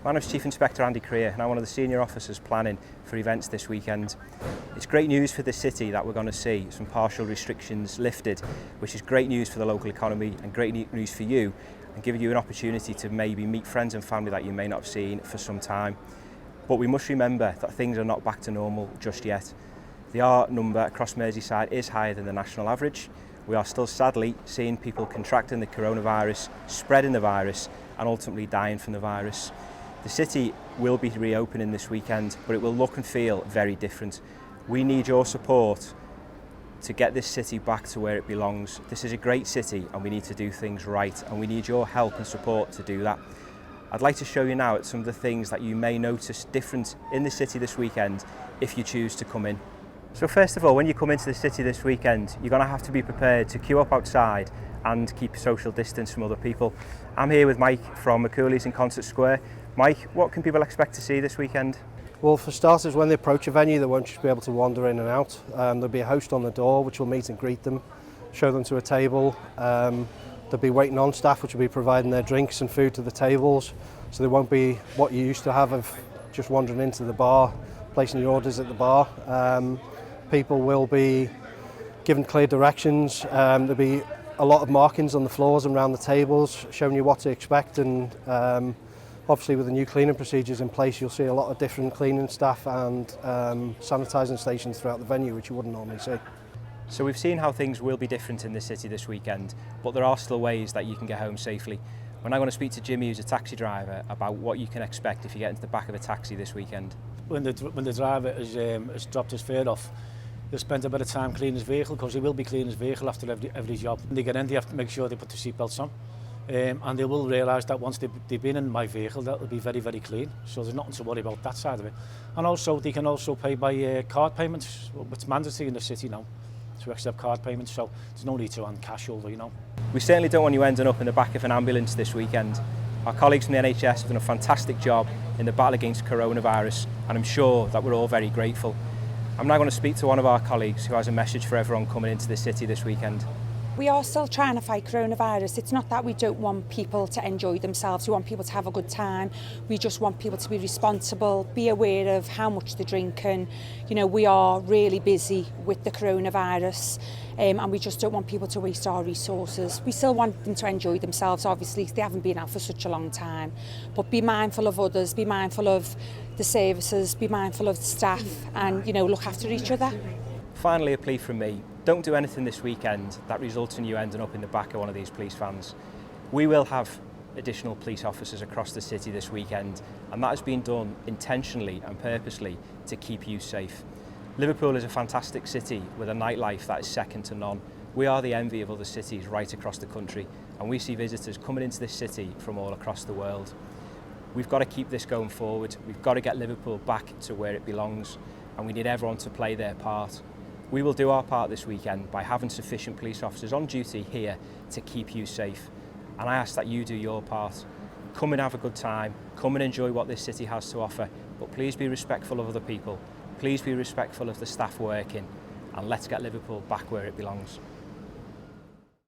My name's Chief Inspector Andy Creer and I'm one of the senior officers planning for events this weekend. It's great news for the city that we're going to see some partial restrictions lifted, which is great news for the local economy and great news for you, and giving you an opportunity to maybe meet friends and family that you may not have seen for some time. But we must remember that things are not back to normal just yet. The R number across Merseyside is higher than the national average. We are still sadly seeing people contracting the coronavirus, spreading the virus and ultimately dying from the virus. The city will be reopening this weekend, but it will look and feel very different. We need your support to get this city back to where it belongs. This is a great city and we need to do things right, and we need your help and support to do that. I'd like to show you now at some of the things that you may notice different in the city this weekend if you choose to come in. So first of all, when you come into the city this weekend, you're going to have to be prepared to queue up outside and keep social distance from other people. I'm here with Mike from McCooley's in Concert Square. Mike, what can people expect to see this weekend? Well, for starters, when they approach a venue, they won't just be able to wander in and out. There'll be a host on the door which will meet and greet them, show them to a table. There'll be waiting on staff which will be providing their drinks and food to the tables, so there won't be what you used to have of just wandering into the bar, placing your orders at the bar. People will be given clear directions. There'll be a lot of markings on the floors and around the tables showing you what to expect, and obviously with the new cleaning procedures in place, you'll see a lot of different cleaning staff and sanitising stations throughout the venue, which you wouldn't normally see. So we've seen how things will be different in the city this weekend, but there are still ways that you can get home safely. We're now going to speak to Jimmy, who's a taxi driver, about what you can expect if you get into the back of a taxi this weekend. When the driver has dropped his fare off, he'll spend a bit of time cleaning his vehicle, because he will be cleaning his vehicle after every job. When they get in, they have to make sure they put the seatbelts on. And they will realise that once they've been in my vehicle, that will be very, very clean. So there's nothing to worry about that side of it. And also, they can also pay by card payments. It's mandatory in the city now to accept card payments, so there's no need to hand cash over, you know. We certainly don't want you ending up in the back of an ambulance this weekend. Our colleagues from the NHS have done a fantastic job in the battle against coronavirus, and I'm sure that we're all very grateful. I'm now going to speak to one of our colleagues who has a message for everyone coming into the city this weekend. We are still trying to fight coronavirus. It's not that we don't want people to enjoy themselves. We want people to have a good time. We just want people to be responsible, be aware of how much they drink, and you know, we are really busy with the coronavirus, and we just don't want people to waste our resources. We still want them to enjoy themselves, obviously. They haven't been out for such a long time. But be mindful of others, be mindful of the services, be mindful of the staff, and you know, look after each other. Finally, a plea from me. Don't do anything this weekend that results in you ending up in the back of one of these police vans. We will have additional police officers across the city this weekend, and that has been done intentionally and purposely to keep you safe. Liverpool is a fantastic city with a nightlife that is second to none. We are the envy of other cities right across the country, and we see visitors coming into this city from all across the world. We've got to keep this going forward. We've got to get Liverpool back to where it belongs, and we need everyone to play their part. We will do our part this weekend by having sufficient police officers on duty here to keep you safe. And I ask that you do your part. Come and have a good time, come and enjoy what this city has to offer, but please be respectful of other people. Please be respectful of the staff working, and let's get Liverpool back where it belongs.